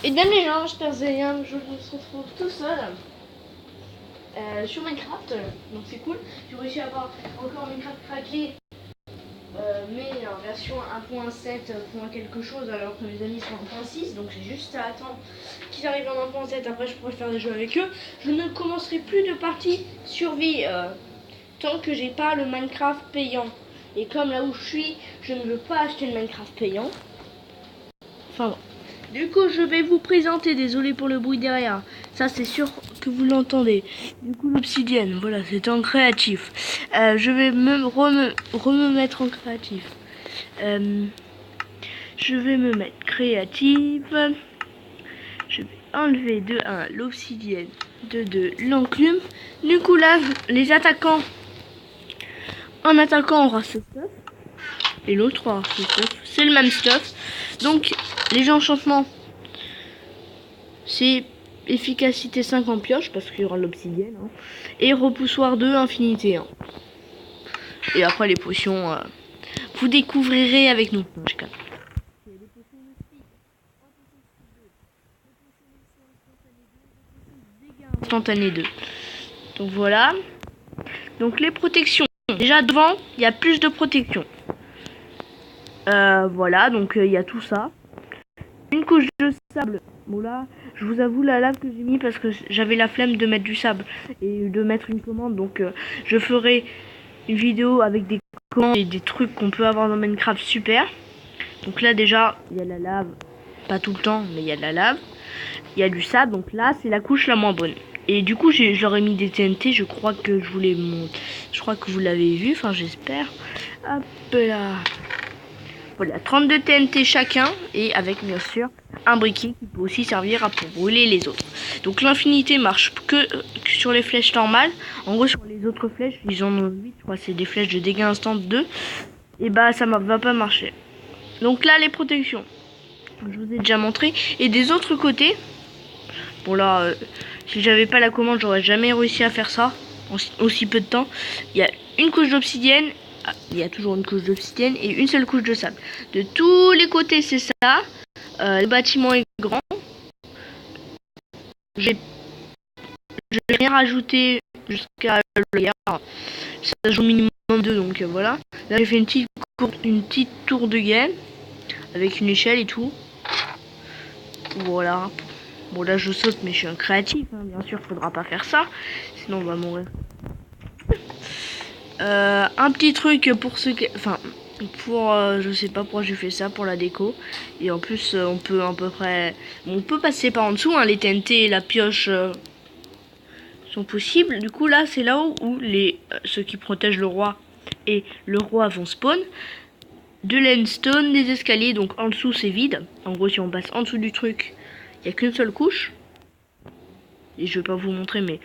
Et bien les gens, j'espère Zélian, je se retrouve tout seul sur Minecraft, donc c'est cool. J'ai réussi à avoir encore Minecraft craqué, mais en version 1.7, point quelque chose, alors que mes amis sont en 1.6, donc j'ai juste à attendre qu'ils arrivent en 1.7, après je pourrai faire des jeux avec eux. Je ne commencerai plus de partie survie tant que j'ai pas le Minecraft payant. Et comme là où je suis, je ne veux pas acheter le Minecraft payant. Enfin bon. Du coup, je vais vous présenter, désolé pour le bruit derrière, ça c'est sûr que vous l'entendez. Du coup, l'obsidienne, voilà, c'est en créatif. Je vais me mettre en créatif. Je vais me mettre créative. Je vais enlever de 1 l'obsidienne, de 2 l'enclume. Du coup, là, les attaquants, en attaquant, on aura ce stuff. Et l'autre aura ce stuff. C'est le même stuff. Donc, les enchantements, c'est efficacité 5 en pioche parce qu'il y aura l'obsidienne. Hein. Et repoussoir 2, infinité 1. Et après les potions, vous découvrirez avec nous. Non, je calme. Instantané 2. Donc voilà. Donc les protections. Déjà devant, il y a plus de protection. Voilà, donc il y a tout ça. Une couche de sable. Bon là, je vous avoue la lave que j'ai mis parce que j'avais la flemme de mettre du sable et de mettre une commande. Donc je ferai une vidéo avec des commandes et des trucs qu'on peut avoir dans Minecraft super. Donc là déjà, il y a la lave. Pas tout le temps, mais il y a de la lave. Il y a du sable, donc là c'est la couche la moins bonne. Et du coup j'aurais mis des TNT, je crois que je voulais monter. Je crois que vous l'avez vu, enfin j'espère. Hop là. Voilà, 32 TNT chacun, et avec bien sûr un briquet qui peut aussi servir à pour brûler les autres. Donc l'infinité marche que sur les flèches normales. En gros sur les autres flèches, ils en ont 8, je crois c'est des flèches de dégâts instant 2. Et bah ça va pas marcher. Donc là les protections, je vous ai déjà montré. Et des autres côtés, bon là, si j'avais pas la commande, j'aurais jamais réussi à faire ça en aussi peu de temps. Il y a une couche d'obsidienne. Ah, il y a toujours une couche d'obsidienne et une seule couche de sable. De tous les côtés, c'est ça. Le bâtiment est grand. J'ai rien rajouté jusqu'à hier. Ça joue minimum 2, donc voilà. Là, j'ai fait une petite tour de gaine avec une échelle et tout. Voilà. Bon, là, je saute, mais je suis un créatif. Hein. Bien sûr, faudra pas faire ça. Sinon, on va mourir. Un petit truc pour ceux qui... Enfin, pour... je sais pas pourquoi j'ai fait ça, pour la déco. Et en plus, on peut à peu près... On peut passer par en dessous, hein, les TNT et la pioche sont possibles. Du coup, là, c'est là où les ceux qui protègent le roi et le roi vont spawn. De l'endstone, des escaliers, donc en dessous, c'est vide. En gros, si on passe en dessous du truc, il n'y a qu'une seule couche. Et je vais pas vous montrer, mais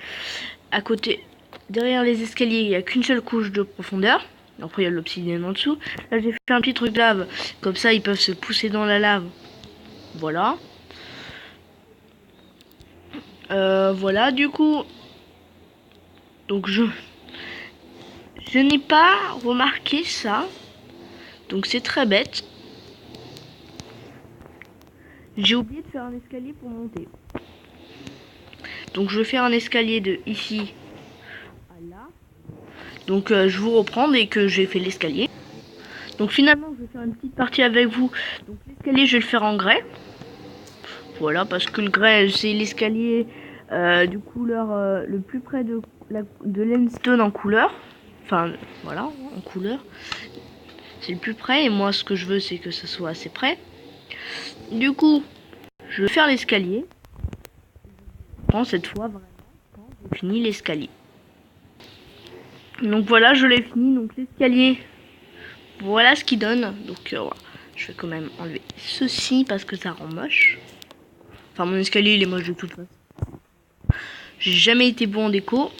à côté... Derrière les escaliers, il n'y a qu'une seule couche de profondeur. Après, il y a l'obsidienne en dessous. Là, j'ai fait un petit truc de lave. Comme ça, ils peuvent se pousser dans la lave. Voilà. Voilà, du coup... Donc, je n'ai pas remarqué ça. Donc, c'est très bête. J'ai oublié de faire un escalier pour monter. Donc, je vais faire un escalier de ici à là. Donc, je vous reprends dès que j'ai fait l'escalier. Donc finalement, je vais faire une petite partie avec vous. Donc l'escalier, je vais le faire en grès. Voilà, parce que le grès, c'est l'escalier du couleur le plus près de l'endstone en couleur. Enfin, voilà, en couleur. C'est le plus près, et moi, ce que je veux, c'est que ça soit assez près. Du coup, je vais faire l'escalier. Je prends cette fois vraiment quand j'ai fini l'escalier. Donc voilà, je l'ai fini. Donc l'escalier... Voilà ce qu'il donne. Donc voilà. Je vais quand même enlever ceci parce que ça rend moche. Enfin, mon escalier il est moche de toute façon. J'ai jamais été bon en déco.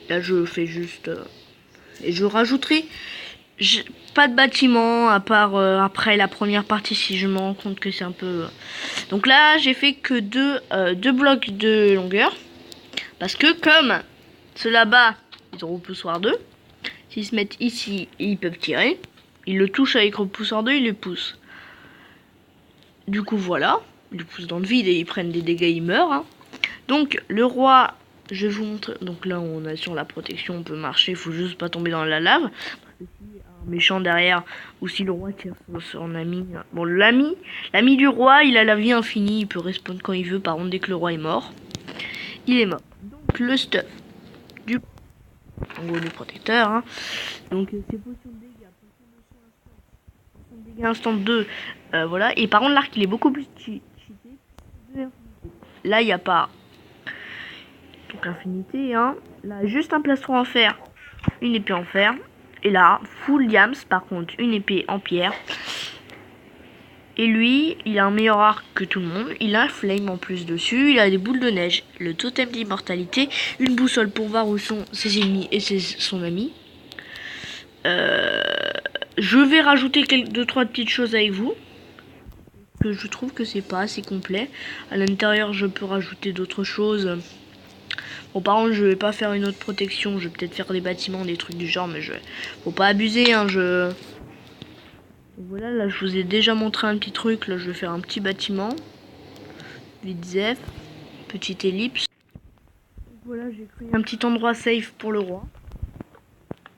Là je fais juste... et je rajouterai pas de bâtiment à part après la première partie si je me rends compte que c'est un peu... Donc là j'ai fait que deux blocs de longueur. Parce que comme ceux là-bas ils ont repoussoir 2. S'ils se mettent ici, ils peuvent tirer. Ils le touchent avec repoussoir 2, ils le poussent. Du coup, voilà. Ils le poussent dans le vide et ils prennent des dégâts, ils meurent. Hein. Donc, le roi, je vais vous montrer. Donc là, on a sur la protection, on peut marcher, il faut juste pas tomber dans la lave. Parce que si un méchant derrière, ou si le roi tire sur son ami. Bon, l'ami du roi, il a la vie infinie, il peut respawn quand il veut. Par contre, dès que le roi est mort, il est mort. Donc, le stuff du. En gros, le protecteur. Hein. Donc, c'est potion de dégâts, potion de dégâts instant 2. Voilà. Et par contre, l'arc, il est beaucoup plus cheaté. Là, il n'y a pas. Donc, infinité. Hein. Là, juste un plastron en fer, une épée en fer. Et là, full diams, par contre, une épée en pierre. Et lui, il a un meilleur arc que tout le monde. Il a un flame en plus dessus. Il a des boules de neige, le totem d'immortalité, une boussole pour voir où sont ses ennemis et son ami. Je vais rajouter 2-3 petites choses avec vous. Que je trouve que c'est pas assez complet. À l'intérieur, je peux rajouter d'autres choses. Bon, par contre, je vais pas faire une autre protection. Je vais peut-être faire des bâtiments, des trucs du genre, mais faut pas abuser, hein. Voilà, là, je vous ai déjà montré un petit truc. Là, je vais faire un petit bâtiment. Vite-zef. Petite ellipse. Voilà, j'ai créé un petit endroit safe pour le roi.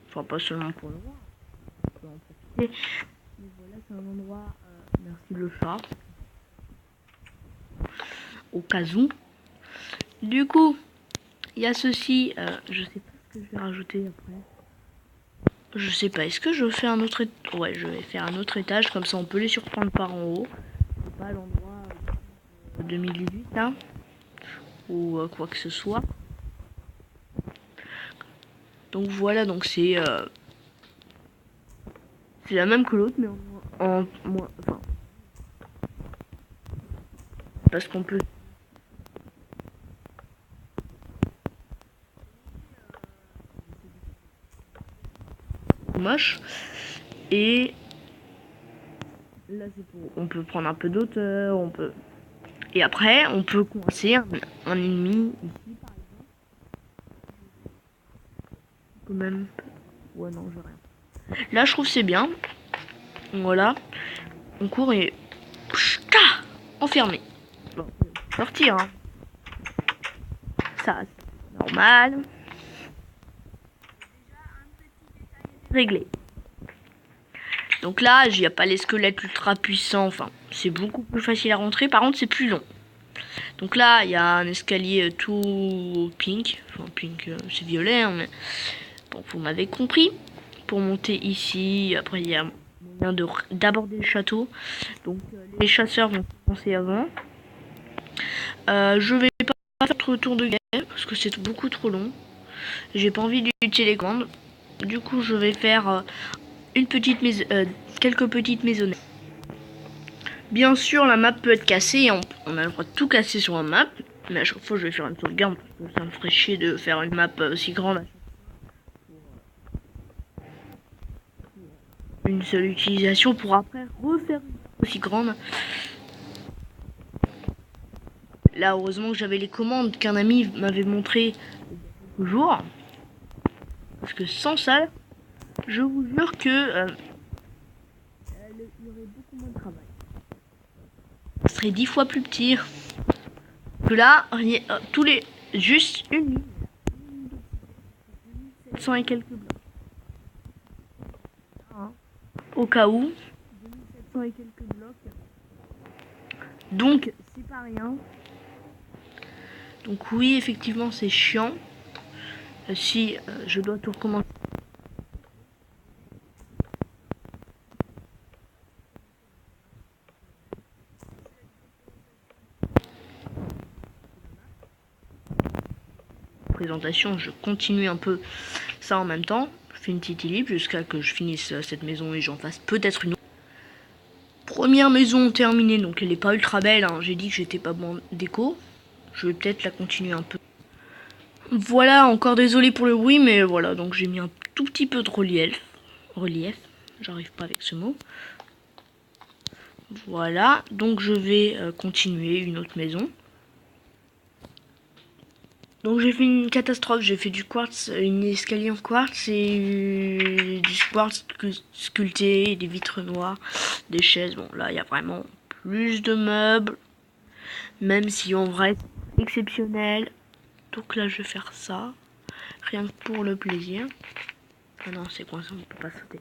Enfin, pas seulement pour le roi. On peut en profiter. Mais voilà, c'est un endroit... merci le chat. Au cas où. Du coup, il y a ceci. Je sais pas ce que je vais rajouter après. Je sais pas. Est-ce que je fais un autre étage? Ouais, je vais faire un autre étage. Comme ça, on peut les surprendre par en haut. C'est pas l'endroit 2018, hein. Ou quoi que ce soit. Donc voilà, donc c'est la même que l'autre, mais en moins. Enfin, parce qu'on peut. Moche. Et là, c'est pour. On peut prendre un peu d'auteur, on peut. Et après, on peut coincer un ennemi ici, par exemple. On peut même. Ouais, non, je rien. Là, je trouve c'est bien. Voilà. On court et. Pshta, enfermé. Bon, sortir, hein. Ça, c'est normal. Réglé. Donc là, il n'y a pas les squelettes ultra puissants. Enfin, c'est beaucoup plus facile à rentrer. Par contre, c'est plus long. Donc là, il y a un escalier tout pink. Enfin, pink, c'est violet, hein, mais bon, vous m'avez compris. Pour monter ici, après, il y a moyen d'aborder le château. Donc, les chasseurs vont commencer avant. Je vais pas faire trop tour de guerre parce que c'est beaucoup trop long. J'ai pas envie d'utiliser les commandes. Du coup, je vais faire une petite maison, quelques petites maisonnettes. Bien sûr, la map peut être cassée et on a le droit de tout casser sur la map. Mais à chaque fois, je vais faire une sauvegarde parce que ça me ferait chier de faire une map aussi grande. Une seule utilisation pour après refaire une map aussi grande. Là, heureusement que j'avais les commandes qu'un ami m'avait montré jour. Parce que sans ça, je vous jure que il y aurait beaucoup moins de travail. Ça serait 10 fois plus petit. Que là, tous les. Juste une ligne. 700 et quelques blocs. Hein. Au cas où. 2700 et quelques blocs. Donc, c'est pas rien. Donc oui, effectivement, c'est chiant. Si je dois tout recommencer. Présentation, je continue un peu ça en même temps. Je fais une petite ellipse jusqu'à que je finisse cette maison et j'en fasse peut-être une autre. Première maison terminée, donc elle est pas ultra belle. Hein. J'ai dit que j'étais pas bon déco. Je vais peut-être la continuer un peu. Voilà, encore désolé pour le bruit, mais voilà, donc j'ai mis un tout petit peu de relief. J'arrive pas avec ce mot. Voilà, donc je vais continuer une autre maison. Donc j'ai fait une catastrophe, j'ai fait du quartz, une escalier en quartz et du quartz sculpté, des vitres noires, des chaises. Bon là il y a vraiment plus de meubles, même si en vrai c'est exceptionnel. Donc là je vais faire ça, rien que pour le plaisir. Ah non, c'est coincé, on peut pas sauter.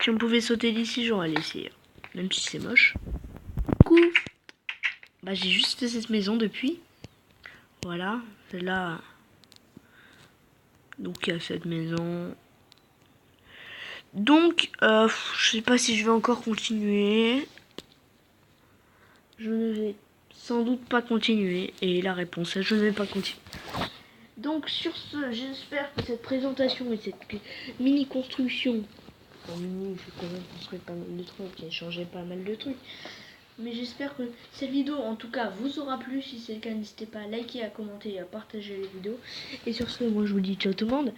Si on pouvait sauter d'ici, j'aurais laissé, même si c'est moche. Du coup, bah j'ai juste fait cette maison depuis. Voilà, celle-là. Donc il y a cette maison. Donc, je sais pas si je vais encore continuer. Je ne vais sans doute pas continuer. Et la réponse est je ne vais pas continuer. Donc sur ce, j'espère que cette présentation et cette mini construction, en mini, j'ai quand même construit pas mal de trucs et changé pas mal de trucs. Mais j'espère que cette vidéo en tout cas vous aura plu. Si c'est le cas, n'hésitez pas à liker, à commenter et à partager les vidéos. Et sur ce, moi je vous dis ciao tout le monde.